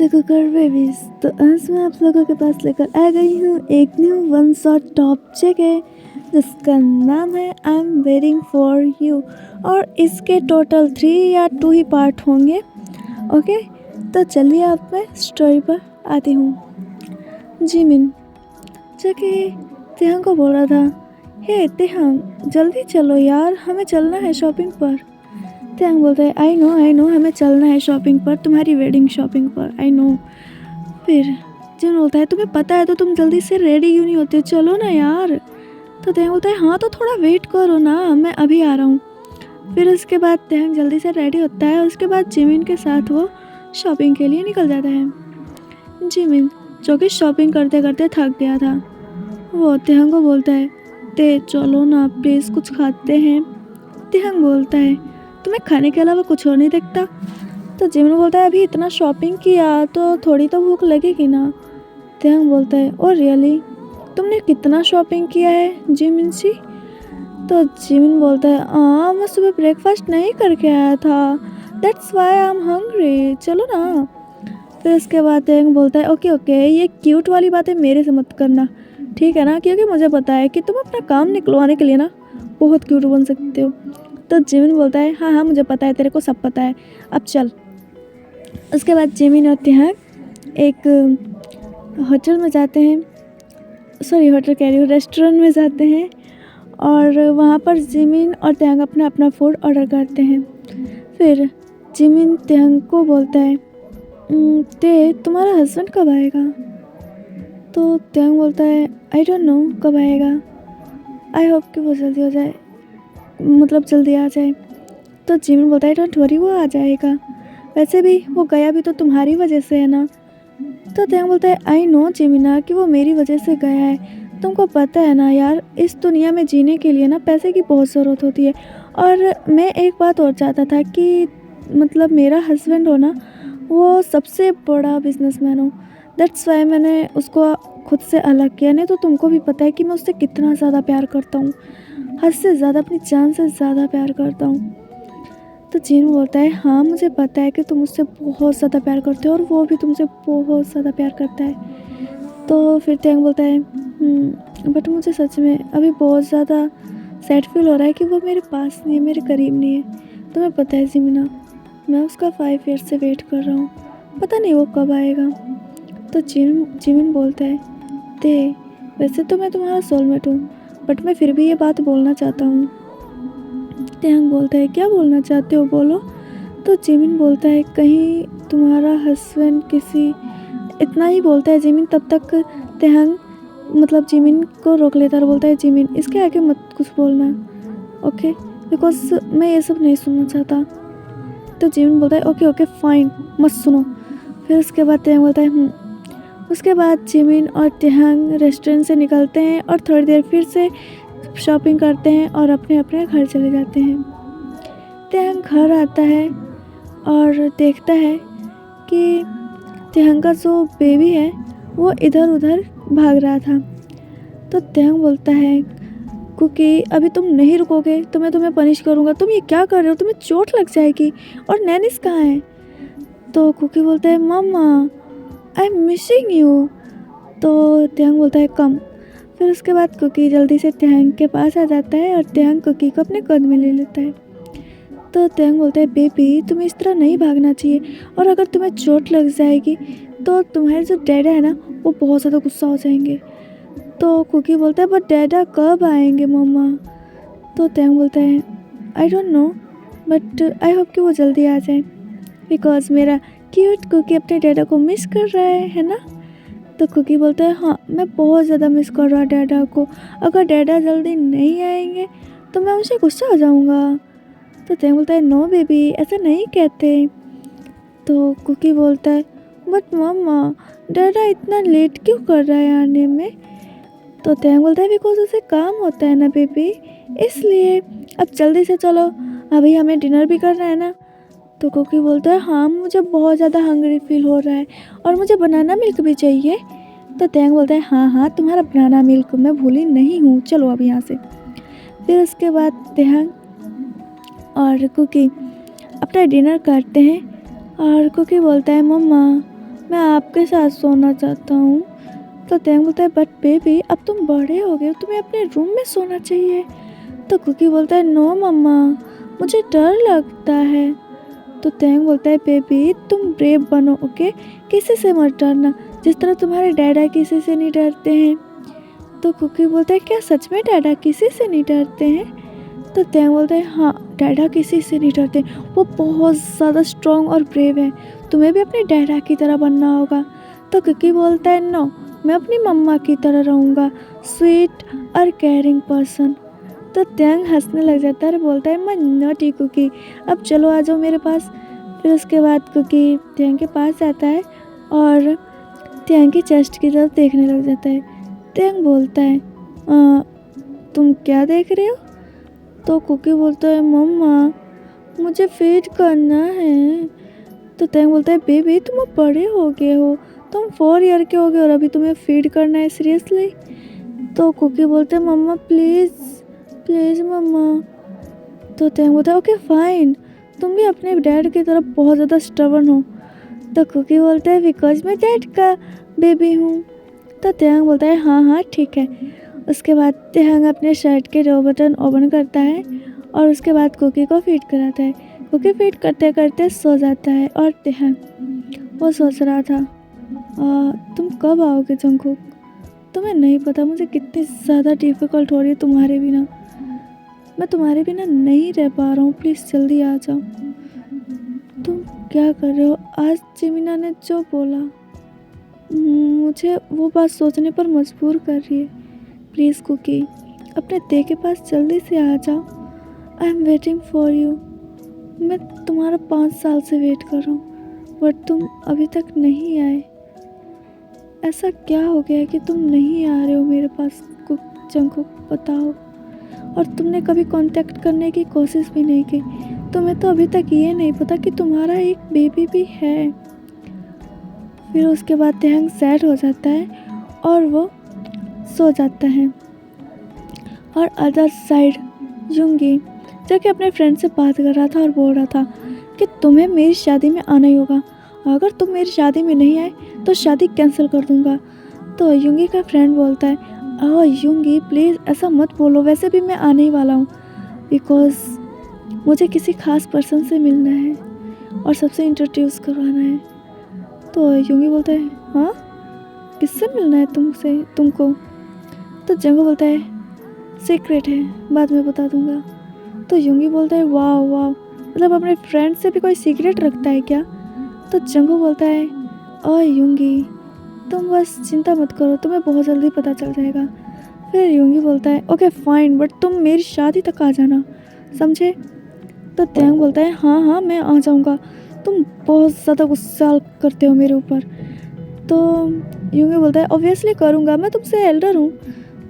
नमस्ते cooker babies. तो आज मैं आप लोगों के पास लेकर आ गई हूँ एक new one shot top jacket जिसका नाम है I am waiting for you. और इसके टोटल 3 या 2 ही पार्ट होंगे। ओके, तो चलिए अब मैं स्टोरी पर आती हूँ। जिमिन जो कि तेहंग को बोल रहा था, हे तेहंग जल्दी चलो यार, हमें चलना है शॉपिंग पर। तेहंग बोलता है आई नो हमें चलना है शॉपिंग पर, तुम्हारी वेडिंग शॉपिंग पर, आई नो। फिर जिमिन बोलता है तुम्हें पता है तो तुम जल्दी से रेडी क्यों नहीं होते, चलो ना यार। तो तेहंग बोलता है हाँ तो थोड़ा वेट करो ना, मैं अभी आ रहा हूँ। फिर उसके बाद तेहंग जल्दी से रेडी होता है और उसके बाद जिमिन के साथ वो शॉपिंग के लिए निकल जाता है। जिमिन जो कि शॉपिंग करते करते थक गया था, वो तेहंग को बोलता है ते चलो ना प्लीज़ कुछ खाते हैं। तेहंग बोलता है तुम्हें खाने के अलावा कुछ और नहीं दिखता। तो जिमिन बोलता है अभी इतना शॉपिंग किया तो थोड़ी तो भूख लगेगी ना। तेहंग बोलता है ओ रियली, तुमने कितना शॉपिंग किया है जिमिन सी। तो जिमिन बोलता है मैं सुबह ब्रेकफास्ट नहीं करके आया था, that's why I am hungry, चलो ना। फिर उसके बाद तेहंग बोलता है ओके ये क्यूट वाली बातें मेरे से मत करना, ठीक है ना, क्योंकि मुझे पता है कि तुम अपना काम निकलवाने के लिए ना बहुत क्यूट बन सकते हो। तो जिमिन बोलता है हाँ मुझे पता है, तेरे को सब पता है, अब चल। उसके बाद जिमिन और तेहंग एक होटल में जाते हैं, सॉरी होटल कह रही हूँ, रेस्टोरेंट में जाते हैं। और वहाँ पर जिमिन और तेहंग अपना अपना फूड ऑर्डर करते हैं। फिर जिमिन तेहंग को बोलता है ते तुम्हारा हस्बैंड कब आएगा। तो तेहंग बोलता है आई डोंट नो कब आएगा, आई होप कि वो जल्दी हो जाए, मतलब जल्दी आ जाए। तो जिमिन बोलता है डोंट वरी वो आ जाएगा, वैसे भी वो गया भी तो तुम्हारी वजह से है ना। तो तेहंग बोलता है आई नो जिमिना कि वो मेरी वजह से गया है, तुमको पता है ना यार इस दुनिया में जीने के लिए ना पैसे की बहुत ज़रूरत होती है। और मैं एक बात और चाहता था कि मतलब मेरा हस्बैंड हो ना वो सबसे बड़ा बिजनेसमैन हो, दैट्स वाई मैंने उसको खुद से अलग किया। नहीं तो तुमको भी पता है कि मैं उससे कितना ज़्यादा प्यार करता हूँ, हद से ज़्यादा, अपनी जान से ज़्यादा प्यार करता हूँ। तो जिमिन बोलता है हाँ मुझे पता है कि तुम उससे बहुत ज़्यादा प्यार करते हो और वो भी तुमसे बहुत ज़्यादा प्यार करता है। तो फिर तेहंग बोलता है बट मुझे सच में अभी बहुत ज़्यादा सैड फील हो रहा है कि वो मेरे पास नहीं है, मेरे करीब नहीं है। तुम्हें पता है जिमिना, मैं उसका 5 ईयर से वेट कर रहा हूँ, पता नहीं वो कब आएगा। तो जिमिन बोलता है ते वैसे तो मैं तुम्हारा सोलमेट हूँ, बट मैं फिर भी ये बात बोलना चाहता हूँ। तेहंग बोलता है क्या बोलना चाहते हो बोलो। तो जिमिन बोलता है कहीं तुम्हारा हस्बैंड किसी, इतना ही बोलता है जिमिन। तब तक तेहंग मतलब जिमिन को रोक लेता और बोलता है जिमिन इसके आगे मत कुछ बोलना, ओके, बिकॉज मैं ये सब नहीं सुनना चाहता। तो जिमिन बोलता है ओके फाइन मत सुनो। फिर उसके बाद तेहंग बोलता है उसके बाद जिमिन और तेहंग रेस्टोरेंट से निकलते हैं और थोड़ी देर फिर से शॉपिंग करते हैं और अपने अपने घर चले जाते हैं। तेहंग घर आता है और देखता है कि तेहंग का जो बेबी है वो इधर उधर भाग रहा था। तो तेहंग बोलता है कुकी अभी तुम नहीं रुकोगे तो मैं तुम्हें पनिश करूँगा, तुम ये क्या कर रहे हो, तुम्हें चोट लग जाएगी, और नैनिस कहाँ है। तो कुकी बोलता है मम्मा आई एम मिसिंग यू। तो तेहंग बोलता है कम। फिर उसके बाद कुकी जल्दी से तेहंग के पास आ जाता है और तेहंग कुकी को अपने गोद में ले लेता है। तो तेहंग बोलता है बेबी तुम्हें इस तरह नहीं भागना चाहिए, और अगर तुम्हें चोट लग जाएगी तो तुम्हारे जो डैडा है ना वो बहुत ज़्यादा गुस्सा हो जाएंगे। तो कुकी बोलता है बट डैडा कब आएंगे मम्मा। तो तेहंग बोलता है I don't know but I hope कि वो जल्दी आ जाए, बिकॉज मेरा क्यूट कुकी अपने डैडा को मिस कर रहा है ना। तो कुकी बोलता है हाँ मैं बहुत ज़्यादा मिस कर रहा डैडा को, अगर डैडा जल्दी नहीं आएंगे तो मैं उनसे गुस्सा हो जाऊँगा। तो तेहंग बोलता है नो बेबी ऐसा नहीं कहते। तो कुकी बोलता है बट मम्मा डैडा इतना लेट क्यों कर रहा है आने में। तो तेहंग बोलता है बिकॉज उसे काम होता है ना बेबी, इसलिए अब जल्दी से चलो, अभी हमें डिनर भी करना है ना। तो कुकी बोलता है हाँ मुझे बहुत ज़्यादा हंग्री फील हो रहा है और मुझे बनाना मिल्क भी चाहिए। तो तेहंग बोलता है हाँ तुम्हारा बनाना मिल्क मैं भूली नहीं हूँ, चलो अब यहाँ से। फिर उसके बाद तेहंग और कुकी अपना डिनर करते हैं और कुकी बोलता है मम्मा मैं आपके साथ सोना चाहता हूँ। तो टैंग बोलता है बट बेबी अब तुम बड़े हो गए हो, तुम्हें अपने रूम में सोना चाहिए। तो कुकी बोलता है नो मम्मा, मुझे डर लगता है। तो टैंग बोलता है बेबी तुम ब्रेव बनो, ओके, किसी से मत डरना, जिस तरह तुम्हारे डैडा किसी से नहीं डरते हैं। तो कुकी बोलता है क्या सच में डैडा किसी से नहीं डरते हैं? तो टैंग बोलता है हाँ, डैडा किसी से नहीं डरते, वो बहुत ज़्यादा स्ट्रॉन्ग और ब्रेव है, तुम्हें भी अपने डैडा की तरह बनना होगा। तो कुकी बोलता है नो, मैं अपनी मम्मा की तरह रहूँगा, स्वीट और केयरिंग पर्सन। तो टैंग हंसने लग जाता है और बोलता है मैं नॉटी कुकी, अब चलो आ जाओ मेरे पास। फिर उसके बाद कुकी टैंग के पास जाता है और टैंग की चेस्ट की तरफ देखने लग जाता है। टैंग बोलता है तुम क्या देख रहे हो? तो कुकी बोलता है मम्मा मुझे फीड करना है। तो टैंग बोलता है बेबी तुम अब बड़े हो गए हो, तुम 4 ईयर के हो गए और अभी तुम्हें फीड करना है सीरियसली? तो कुकी बोलते हैं मम्मा प्लीज़ प्लीज़ मम्मा। तो टैंग बोलता है ओके फाइन, तुम भी अपने डैड की तरफ बहुत ज़्यादा स्टबर्न हो। तो कुकी बोलता है बिकॉज मैं डैड का बेबी हूँ। तो टैंग बोलता है हाँ हाँ ठीक है। उसके बाद टैंग अपने शर्ट के 2 बटन ओपन करता है और उसके बाद कुकी को फीड कराता है। कुकी फीड करते करते सो जाता है और टैंग वो सोच रहा था तुम कब आओगे जंगकुक? तुम्हें नहीं पता मुझे कितनी ज़्यादा डिफ़िकल्ट हो रही है तुम्हारे बिना, मैं तुम्हारे बिना नहीं रह पा रहा हूँ, प्लीज़ जल्दी आ जाओ। तुम क्या कर रहे हो? आज जिमिना ने जो बोला मुझे वो बात सोचने पर मजबूर कर रही है। प्लीज़ कुकी अपने दे के पास जल्दी से आ जाओ, I am waiting for you. मैं तुम्हारा 5 साल से वेट कर रहा हूँ बट तुम अभी तक नहीं आए। ऐसा क्या हो गया कि तुम नहीं आ रहे हो मेरे पास जंगकुक, बताओ। और तुमने कभी कांटेक्ट करने की कोशिश भी नहीं की, तुम्हें तो अभी तक ये नहीं पता कि तुम्हारा एक बेबी भी है। फिर उसके बाद टैंग सैड हो जाता है और वो सो जाता है। और अदर साइड युंगी जो कि अपने फ्रेंड से बात कर रहा था और बोल रहा था कि तुम्हें मेरी शादी में आना ही होगा, अगर तुम मेरी शादी में नहीं आए तो शादी कैंसिल कर दूंगा। तो युंगी का फ्रेंड बोलता है युंगी प्लीज़ ऐसा मत बोलो, वैसे भी मैं आने ही वाला हूँ बिकॉज़ मुझे किसी खास पर्सन से मिलना है और सबसे इंट्रोड्यूस करवाना है। तो युंगी बोलता है हाँ, किससे मिलना है तुमको? तो जंगो बोलता है सीक्रेट है, बाद में बता दूंगा। तो युंगी बोलता है वाह वाह, मतलब अपने फ्रेंड से भी कोई सीक्रेट रखता है क्या? तो जंगो बोलता है युंगी तुम बस चिंता मत करो, तुम्हें बहुत जल्दी पता चल जाएगा। फिर युंगी बोलता है ओके फाइन बट तुम मेरी शादी तक आ जाना, समझे? तो टैंग बोलता है हाँ हाँ मैं आ जाऊँगा, तुम बहुत ज़्यादा गुस्सा करते हो मेरे ऊपर। तो युंगी बोलता है ऑब्वियसली करूँगा, मैं तुमसे एल्डर हूँ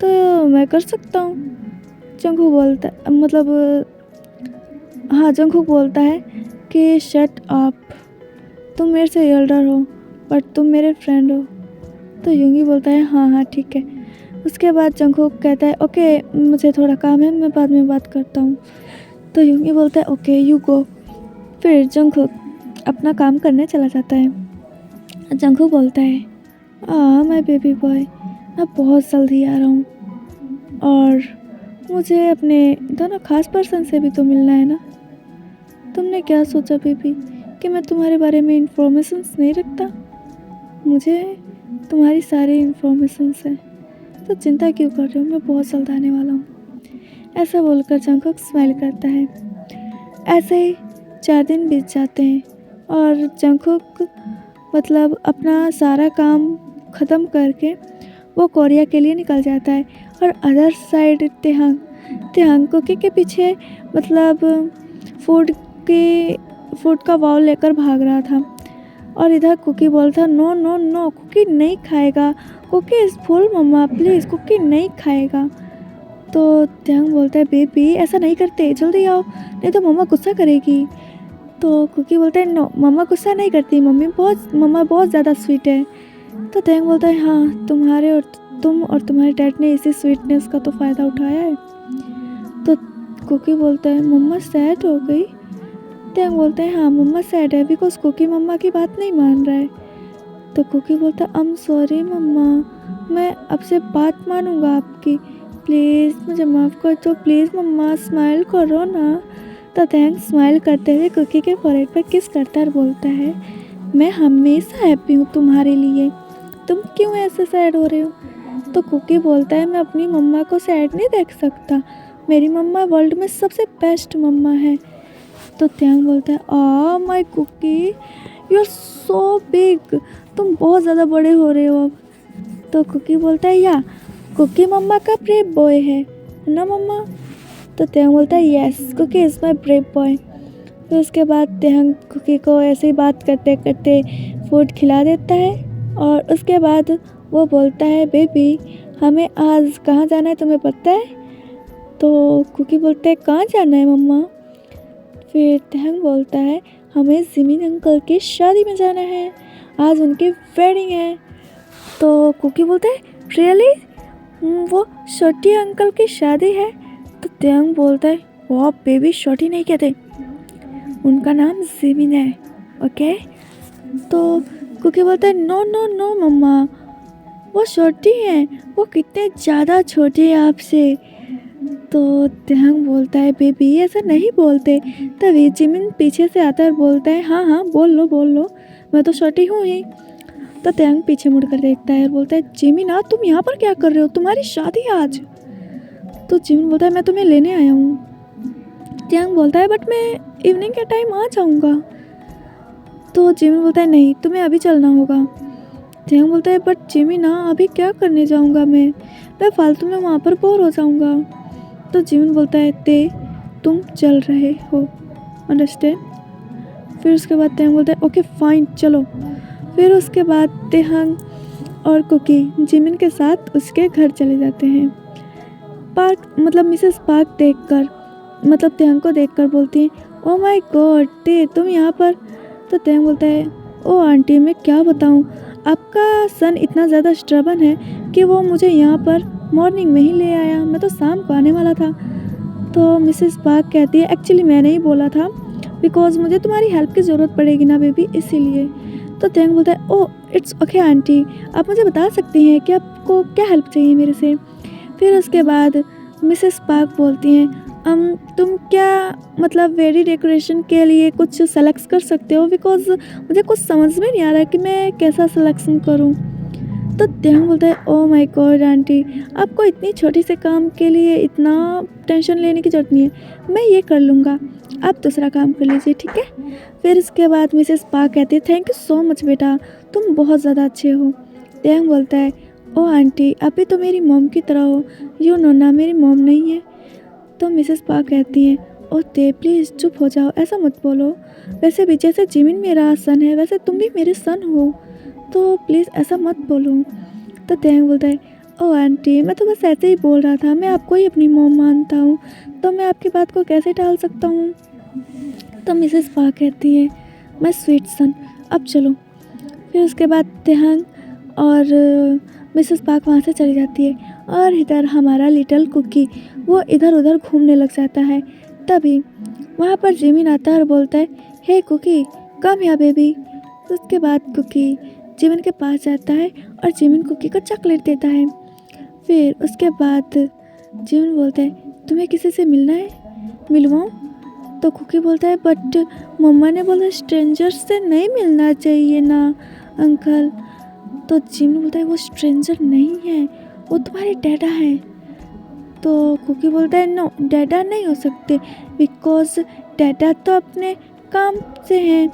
तो मैं कर सकता हूँ। जंगकुक बोलता है जंगकुक बोलता है कि शट अप, तुम मेरे से एल्डर हो बट तुम मेरे फ्रेंड हो। तो युंगी बोलता है हाँ हाँ ठीक है। उसके बाद जंगकुक कहता है ओके मुझे थोड़ा काम है, मैं बाद में बात करता हूँ। तो युंगी बोलता है ओके यू गो। फिर जंगकुक अपना काम करने चला जाता है। जंगकुक बोलता है मैं बेबी बॉय मैं बहुत जल्दी आ रहा हूँ और मुझे अपने दोनों खास पर्सन से भी तो मिलना है ना। तुमने क्या सोचा बेबी कि मैं तुम्हारे बारे में इंफॉर्मेशंस नहीं रखता? मुझे तुम्हारी सारी इंफॉर्मेशंस है, तो चिंता क्यों कर रहे हो, मैं बहुत जल्द आने वाला हूँ। ऐसा बोलकर जंगकुक स्माइल करता है। ऐसे ही 4 दिन बीत जाते हैं और जंगकुक मतलब अपना सारा काम ख़त्म करके वो कोरिया के लिए निकल जाता है। और अदर साइड तेहांग कुकी के पीछे मतलब फूड का बाउल लेकर भाग रहा था और इधर कुकी बोलता नो नो नो कुकी नहीं खाएगा, कुकी इज़ फुल मम्मा प्लीज़, कुकी नहीं खाएगा। तो तेहांग बोलता है बेबी ऐसा नहीं करते, जल्दी आओ नहीं तो मम्मा गुस्सा करेगी। तो कुकी बोलता है नो मम्मा गुस्सा नहीं करती, मम्मा बहुत ज़्यादा स्वीट है। तो तेहांग बोलता है हाँ तुम और तुम्हारे डैड ने इसी स्वीटनेस का तो फ़ायदा उठाया है। तो कुकी बोलता है मम्मा सैड हो गई? तेहांग बोलता है हाँ मम्मा सैड है बिकॉज कुकी मम्मा की बात नहीं मान रहा है। तो कुकी बोलता है आई एम सॉरी मम्मा, मैं अब से बात मानूंगा आपकी, प्लीज़ मुझे माफ़ कर दो, प्लीज़ मम्मा स्माइल करो ना। तो थैंक स्माइल करते हुए कुकी के फोrehead पर किस करता है और बोलता है मैं हमेशा हैप्पी हूँ तुम्हारे लिए, तुम क्यों ऐसे सैड हो रहे हो। तो कुकी बोलता है मैं अपनी मम्मा को सैड नहीं देख सकता, मेरी मम्मा वर्ल्ड में सबसे बेस्ट मम्मा है। तो त्यांग बोलता है ah my Kookie you are so big, तुम बहुत ज़्यादा बड़े हो रहे हो अब। तो कुकी बोलता है या कुकी मम्मा का ब्रेव बॉय है ना मम्मा। तो त्यांग बोलता है yes cookie is my brave boy. फिर उसके बाद त्यांग कुकी को ऐसे ही बात करते करते फूड खिला देता है और उसके बाद वो बोलता है बेबी हमें आज कहाँ जाना है तुम्हें पता है। तो कुकी बोलते है कहाँ जाना है मम्मा। फिर त्यांग बोलता है हमें जिमिन अंकल की शादी में जाना है, आज उनकी वेडिंग है। तो कुकी बोलता है रियली वो छोटी अंकल की शादी है। तो त्यांग बोलता है वाह बेबी छोटी नहीं कहते, उनका नाम जिमिन है ओके। तो कुकी बोलता है नो नो नो मम्मा वो छोटी हैं, वो कितने ज़्यादा छोटे हैं आपसे। तो त्यांग बोलता है बेबी ऐसा नहीं बोलते। तभी जिमिन पीछे से आता है और बोलता है हाँ हाँ बोल लो मैं तो छोटी हूँ ही। तो त्यांग पीछे मुड़कर देखता है और बोलता है जिमिन तुम यहाँ पर क्या कर रहे हो, तुम्हारी शादी है आज। तो जिमिन बोलता है मैं तुम्हें लेने आया हूँ। त्यांग बोलता है बट मैं इवनिंग के टाइम आ जाऊँगा। तो जिमिन बोलता है नहीं तुम्हें अभी चलना होगा। त्यांग बोलता है बट जिमिन अभी क्या करने जाऊँगा मैं फालतू में वहाँ पर बोर हो जाऊँगा। तो जिमिन बोलता है तुम चल रहे हो अंडरस्टैंड। फिर उसके बाद त्यांग बोलता है ओके फाइन चलो। फिर उसके बाद त्यांग और कुकी जिमिन के साथ उसके घर चले जाते हैं। पार्क मतलब मिसेस पार्क देखकर मतलब त्यांग को देखकर बोलती है ओ माय गॉड तुम यहाँ पर। तो त्यांग बोलता है ओ आंटी मैं क्या बताऊँ, आपका सन इतना ज़्यादा स्ट्रबन है कि वो मुझे यहाँ पर मॉर्निंग में ही ले आया, मैं तो शाम को आने वाला था। तो मिसेस पार्क कहती है एक्चुअली मैंने ही बोला था बिकॉज मुझे तुम्हारी हेल्प की ज़रूरत पड़ेगी ना बेबी इसीलिए। तो त्यांग बोलता है ओह इट्स ओके आंटी, आप मुझे बता सकती हैं कि आपको क्या हेल्प चाहिए मेरे से। फिर उसके बाद मिसेस पार्क बोलती हैं तुम क्या मतलब वेडी डेकोरेशन के लिए कुछ सेलेक्ट कर सकते हो बिकॉज मुझे कुछ समझ में नहीं आ रहा है कि मैं कैसा सिलेक्शन करूं। तो त्यांग बोलता है ओ माय गॉड आंटी आपको इतनी छोटी से काम के लिए इतना टेंशन लेने की ज़रूरत नहीं है, मैं ये कर लूँगा, आप दूसरा काम कर लीजिए ठीक है। फिर इसके बाद मिसेस पार्क कहती है थैंक यू सो मच बेटा, तुम बहुत ज़्यादा अच्छे हो। त्यांग बोलता है ओ आंटी आप भी तो मेरी मॉम की तरह हो, यू नो ना मेरी मॉम नहीं है। तो मिसेस पार्क कहती हैं ओ प्लीज़ चुप हो जाओ, ऐसा मत बोलो, वैसे भी जैसे जिमिन मेरा सन है वैसे तुम भी मेरे सन हो, तो प्लीज़ ऐसा मत बोलो। तो त्यांग बोलता है ओ आंटी मैं तो बस ऐसे ही बोल रहा था, मैं आपको ही अपनी मॉम मानता हूँ तो मैं आपकी बात को कैसे टाल सकता हूँ। तो मिसेस पार्क कहती है मैं स्वीट सन अब चलो। फिर उसके बाद त्यांग और मिसेस पार्क वहाँ से चली जाती है और इधर हमारा लिटिल कुकी वो इधर उधर घूमने लग जाता है। तभी वहाँ पर जिमिन आता है और बोलता है हे कुकी कम या बेबी। उसके बाद कुकी जिमिन के पास जाता है और जिमिन कुकी को चॉकलेट देता है। फिर उसके बाद जिमिन बोलता है तुम्हें किसी से मिलना है, मिलवाऊँ। तो कुकी बोलता है बट मम्मा ने बोला स्ट्रेंजर्स से नहीं मिलना चाहिए ना अंकल। तो जिमिन बोलता है वो स्ट्रेंजर नहीं है, वो तुम्हारे डैडा है। तो कुकी बोलता है नो डैडा नहीं हो सकते बिकॉज डैडा तो अपने काम से हैं।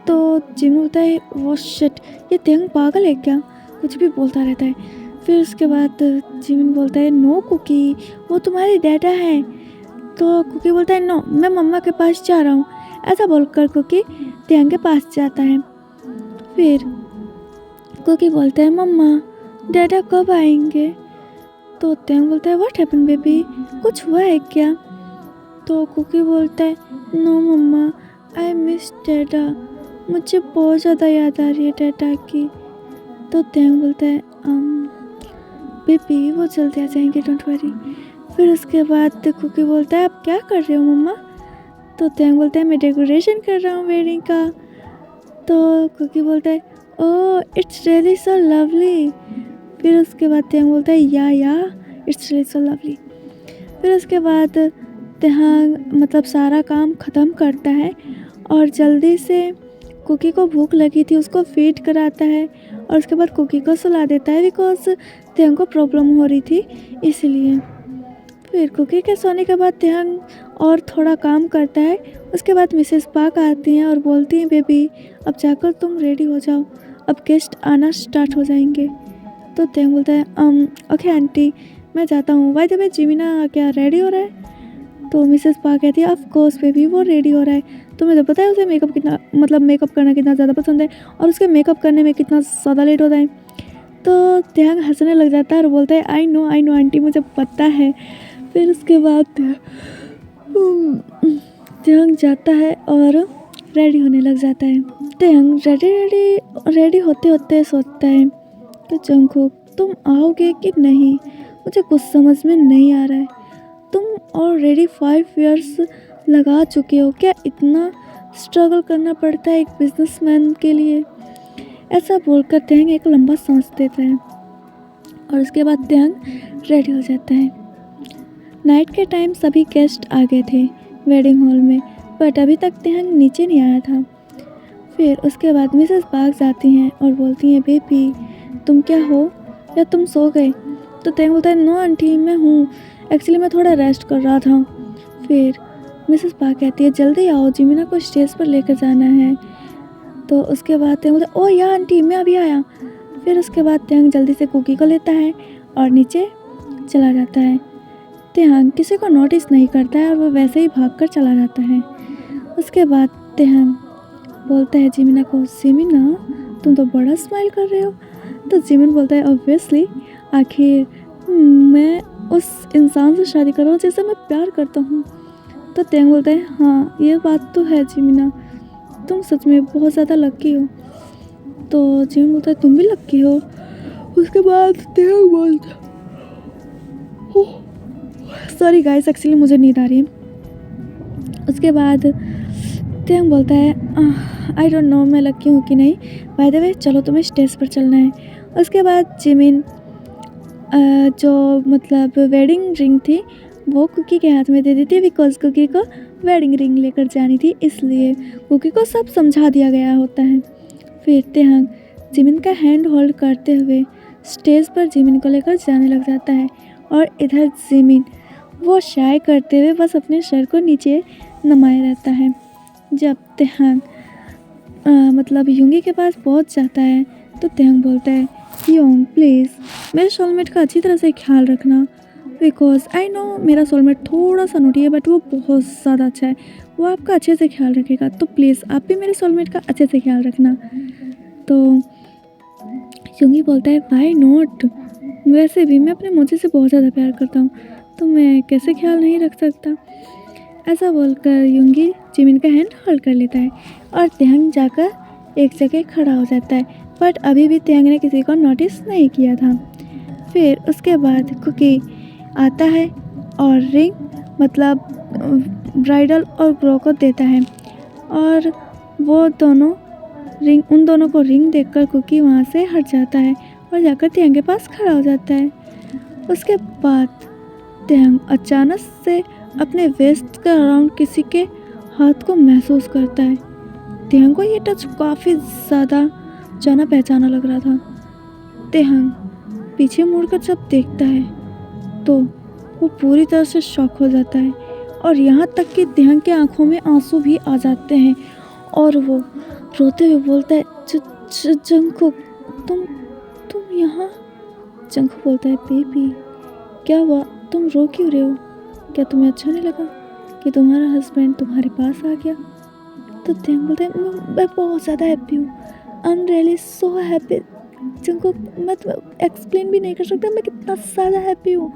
तो जिमिन बोलता है वो शिट ये त्यांग पागल है क्या, कुछ भी बोलता रहता है। फिर उसके बाद जिमिन बोलता है नो कुकी वो तुम्हारे डैडा हैं। तो कुकी बोलता है नो मैं मम्मा के पास जा रहा हूँ, ऐसा बोलकर कुकी त्यांग के पास जाता है। फिर कुकी बोलता है मम्मा डैडा कब आएंगे। तो त्यांग बोलता है व्हाट हैपन बेबी, कुछ हुआ है क्या। तो कुकी बोलता है नो मम्मा आई मिस डैडा, मुझे बहुत ज़्यादा याद आ रही है डैडा की। तो त्यांग बोलता है बेबी वो जल्दी आ जाएंगे डोंट वरी। फिर उसके बाद कुकी बोलता है आप क्या कर रहे हो मम्मा। तो त्यांग बोलता है मैं डेकोरेशन कर रहा हूँ वेडिंग का। तो कुकी बोलता है oh it's really so lovely. फिर उसके बाद तिहांग बोलता है या इट्स रियली सो लवली। फिर उसके बाद तिहांग मतलब सारा काम ख़त्म करता है और जल्दी से कुकी को भूख लगी थी उसको फीड कराता है और उसके बाद कुकी को सुला देता है बिकॉज तिहांग को प्रॉब्लम हो रही थी इसलिए। फिर कुकी के सोने के बाद तिहांग और थोड़ा काम करता है। उसके बाद मिसेस पार्क आती हैं और बोलती हैं बेबी अब जाकर तुम रेडी हो जाओ, अब गेस्ट आना स्टार्ट हो जाएंगे। तो तिहांग बोलता है ओके आंटी मैं जाता हूँ। बाय द वे जिमिना क्या रेडी हो रहा है? तो मिसेस पार्क कहती है ऑफ कोर्स बेबी वो रेडी हो रहा है। तुम्हें तो पता है उसे मेकअप करना कितना ज़्यादा पसंद है और उसके मेकअप करने में कितना ज़्यादा लेट होता है। तो तिहांग हंसने लग जाता है और बोलता है आई नो आंटी मुझे पता है। फिर उसके बाद तिहांग जाता है और रेडी होने लग जाता है। तिहांग रेडी होते होते सोचता है कि जंगकुक तुम आओगे कि नहीं, मुझे कुछ समझ में नहीं आ रहा है। तुम ऑलरेडी 5 इयर्स लगा चुके हो, क्या इतना स्ट्रगल करना पड़ता है एक बिजनेसमैन के लिए? ऐसा बोलकर तिहांग एक लंबा सांस देता है और उसके बाद तिहांग रेडी हो जाता है। नाइट के टाइम सभी गेस्ट आ गए थे वेडिंग हॉल में, बट अभी तक तिहांग नीचे नहीं आया था। फिर उसके बाद मिसेस पार्क आती हैं और बोलती हैं बेबी तुम क्या हो या तुम सो गए? तो तिहांग बोलता है नो आंटी मैं हूँ, एक्चुअली मैं थोड़ा रेस्ट कर रहा था। फिर मिसेस पार्क कहती है जल्दी आओ जिमिना को स्टेज पर लेकर जाना है। तो उसके बाद तिहांग बोलता है ओ या आंटी मैं अभी आया। फिर उसके बाद तिहांग जल्दी से कुकी को लेता है और नीचे चला जाता है। तिहांग किसी को नोटिस नहीं करता है और वो वैसे ही भागकर चला जाता है। उसके बाद तिहांग बोलता है जिमिना को जिमिना तुम तो बड़ा स्माइल कर रहे हो। तो जिमिन बोलता है ऑब्वियसली, आखिर मैं उस इंसान से शादी कर रहा हूँ जिससे मैं प्यार करता हूँ। तो तिहांग बोलता है हाँ ये बात तो है जिमिना, तुम सच में बहुत ज़्यादा लकी हो। तो जिमिन बोलता है तुम भी लकी हो। उसके बाद तिहांग बोलता है सॉरी गाइस एक्चुअली मुझे नींद आ रही है। उसके बाद तिहांग बोलता है आई डोंट नो मैं लकी हूँ कि नहीं, बाय द वे चलो तुम्हें स्टेज पर चलना है। उसके बाद जिमिन जो मतलब वेडिंग रिंग थी वो कुकी के हाथ में दे दी थी बिकॉज कुकी को वेडिंग रिंग लेकर जानी थी, इसलिए कुकी को सब समझा दिया गया होता है। फिर तिहांग जिमिन का हैंड होल्ड करते हुए स्टेज पर जिमिन को लेकर जाने लग जाता है और इधर जिमिन वो शाय करते हुए बस अपने सर को नीचे नमाए रहता है। जब तिहांग मतलब युंगी के पास पहुंच जाता है तो तिहांग बोलता है योंग प्लीज़ मेरे सोलमेट का अच्छी तरह से ख्याल रखना, बिकॉज आई नो मेरा सोलमेट थोड़ा सा नोटी है बट वो बहुत ज़्यादा अच्छा है, वो आपका अच्छे से ख्याल रखेगा, तो प्लीज़ आप भी मेरे सोलमेट का अच्छे से ख्याल रखना। तो युंगी बोलता है वाई नॉट, वैसे भी मैं अपने मोची से बहुत ज़्यादा प्यार करता हूँ तो मैं कैसे ख्याल नहीं रख सकता। ऐसा बोलकर युंगी जिमिन का हैंड होल्ड कर लेता है और तिहांग जाकर एक जगह खड़ा हो जाता है, बट अभी भी तिहांग ने किसी को नोटिस नहीं किया था। फिर उसके बाद कुकी आता है और रिंग मतलब ब्राइडल और ग्रो को देता है और वो दोनों उन दोनों को रिंग देखकर कुकी वहाँ से हट जाता है और जाकर तिहांग के पास खड़ा हो जाता है। उसके बाद तिहांग अचानक से अपने वेस्ट के अराउंड किसी के हाथ को महसूस करता है। तिहांग को ये टच काफ़ी ज़्यादा जाना पहचाना लग रहा था। तिहांग पीछे मुड़कर जब देखता है तो वो पूरी तरह से शॉक हो जाता है और यहाँ तक कि तिहांग की आंखों में आंसू भी आ जाते हैं और वो रोते हुए बोलता है जंगकुक तुम यहाँ। जंगकुक बोलता है बेबी क्या हुआ, तुम रो क्यों रहे हो, क्या तुम्हें अच्छा नहीं लगा कि तुम्हारा हस्बैंड तुम्हारे पास आ गया? तो तिहांग बोलता है मैं बहुत ज़्यादा हैप्पी हूँ, I am really so happy. Jungkook मैं तुम्हें एक्सप्लेन भी नहीं कर सकता मैं कितना ज़्यादा हैप्पी हूँ,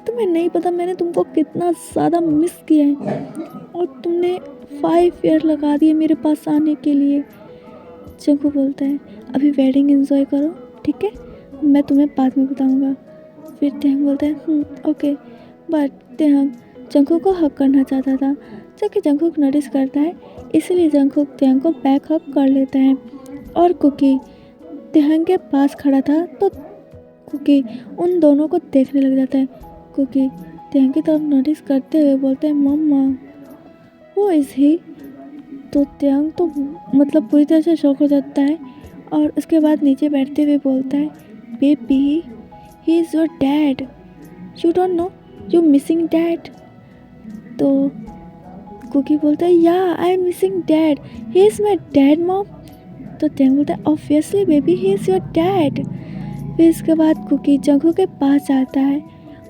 तुम्हें नहीं पता मैंने तुमको कितना ज़्यादा मिस किया है और तुमने 5 ईयर लगा दिए मेरे पास आने के लिए। जंगकुक बोलता है अभी वेडिंग एंजॉय करो ठीक है, मैं तुम्हें बाद में बताऊँगा। फिर तिहांग बोलता है ओके, बट तिहांग जंगकुक को हक करना चाहता था, जो कि जंगकुक नोटिस करता है, इसलिए जंगकुक तिहांग को बैक हक कर लेता है और कुकी त्यहांग के पास खड़ा था तो कुकी उन दोनों को देखने लग जाता है। कुकी त्यहांग की तरफ नोटिस करते हुए बोलता है मम्मा वो इज़ ही। तो त्यहांग तो मतलब पूरी तरह से शॉक हो जाता है और उसके बाद नीचे बैठते हुए बोलता है baby he is your dad, you don't know you missing dad. तो कुकी बोलता है या आई am missing dad, he is my dad mom. तो त्यहांग बोलता है obviously baby he is your dad. फिर इसके बाद कुकी जंगकुक के पास जाता है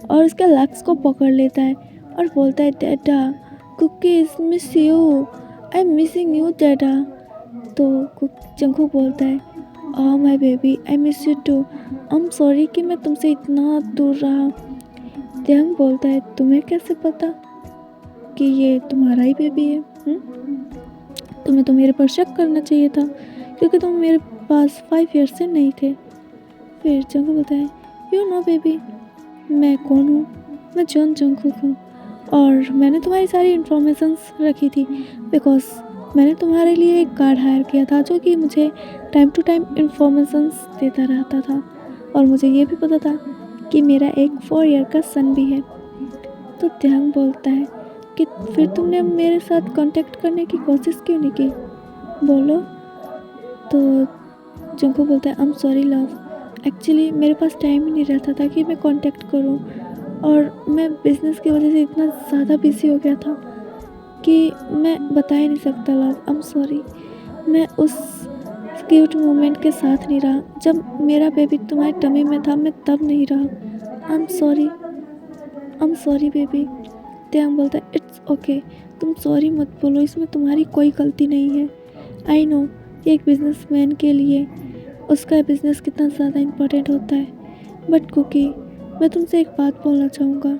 और उसके लेग्स को पकड़ लेता है और बोलता है dada Kookie is miss you, I am missing you dada. तो जंगकुक बोलता है oh my baby I miss you too, I am sorry कि मैं तुमसे इतना दूर रहा। त्यहांग बोलता है तुम्हें कैसे पता कि ये तुम्हारा ही बेबी है? तुम्हें तो मेरे पर शक करना चाहिए था क्योंकि तुम मेरे पास 5 ईयर से नहीं थे। फिर जंगकुक बोलता है यू नो बेबी मैं कौन हूँ, मैं जॉन जंगकुक हूँ और मैंने तुम्हारी सारी इन्फॉर्मेशंस रखी थी बिकॉज मैंने तुम्हारे लिए एक गार्ड हायर किया था जो कि मुझे टाइम टू टाइम इन्फॉर्मेशंस देता रहता था और मुझे ये भी पता था कि मेरा एक 4 ईयर का सन भी है। तो त्यहांग बोलता है कि फिर तुमने मेरे साथ कांटेक्ट करने की कोशिश क्यों नहीं की, बोलो। तो जंगकुक बोलता है आई एम सॉरी लव, एक्चुअली मेरे पास टाइम ही नहीं रहता था कि मैं कांटेक्ट करूं और मैं बिज़नेस की वजह से इतना ज़्यादा बिजी हो गया था कि मैं बता ही नहीं सकता लव, आई एम सॉरी। मैं उस क्यूट मोमेंट के साथ नहीं रहा जब मेरा बेबी तुम्हारे टमी में था, मैं तब नहीं रहा। I am sorry baby. Taehyung बोलता है इट्स ओके, तुम सॉरी मत बोलो, इसमें तुम्हारी कोई गलती नहीं है। आई नो एक बिजनेसमैन के लिए उसका बिज़नेस कितना ज़्यादा इम्पोर्टेंट होता है, बट कुकी मैं तुमसे एक बात बोलना चाहूँगा,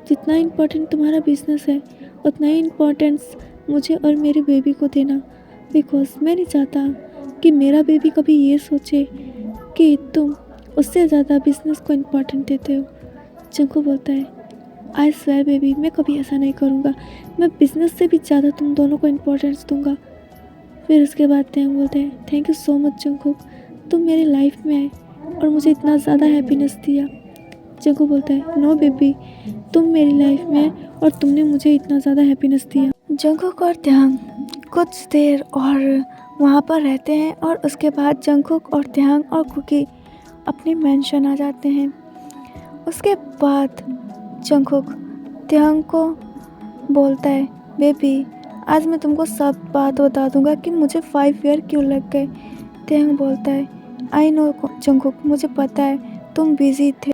जितना इम्पोर्टेंट तुम्हारा बिज़नेस है उतना ही इम्पोर्टेंस मुझे और मेरे बेबी को देना, बिकॉज मैं नहीं चाहता कि मेरा बेबी कभी ये सोचे कि तुम उससे ज़्यादा बिज़नेस को इम्पोर्टेंट देते हो। जंगकुक बोलता है आई स्वेयर बेबी मैं कभी ऐसा नहीं करूँगा, मैं बिज़नेस से भी ज़्यादा तुम दोनों को इम्पोर्टेंस दूँगा। फिर उसके बाद त्यहांग बोलते हैं thank you so much Jungkook, तुम मेरी लाइफ में आए और मुझे इतना ज़्यादा हैप्पीनेस दिया। जंगकुक बोलता है नो बेबी तुम मेरी लाइफ में आए और तुमने मुझे इतना ज़्यादा हैप्पीनेस दिया। जंगकुक और त्यहांग कुछ देर और वहाँ पर रहते हैं और उसके बाद जंगकुक और त्यहांग और कुकी अपने मैंशन आ जाते हैं। उसके बाद जंगकुक त्यहांग को बोलता है बेबी आज मैं तुमको सब बात बता दूंगा कि मुझे 5 ईयर क्यों लग गए। त्यहांग बोलता है आई नो जंगकुक मुझे पता है तुम बिज़ी थे।